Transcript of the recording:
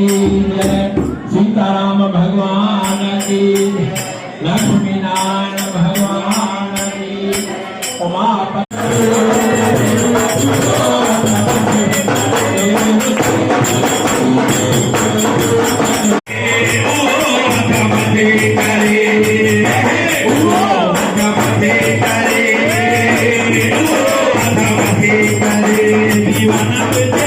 की जय, सीताराम भगवान की, लक्ष्मी नारायण भगवान की, उमापति Viva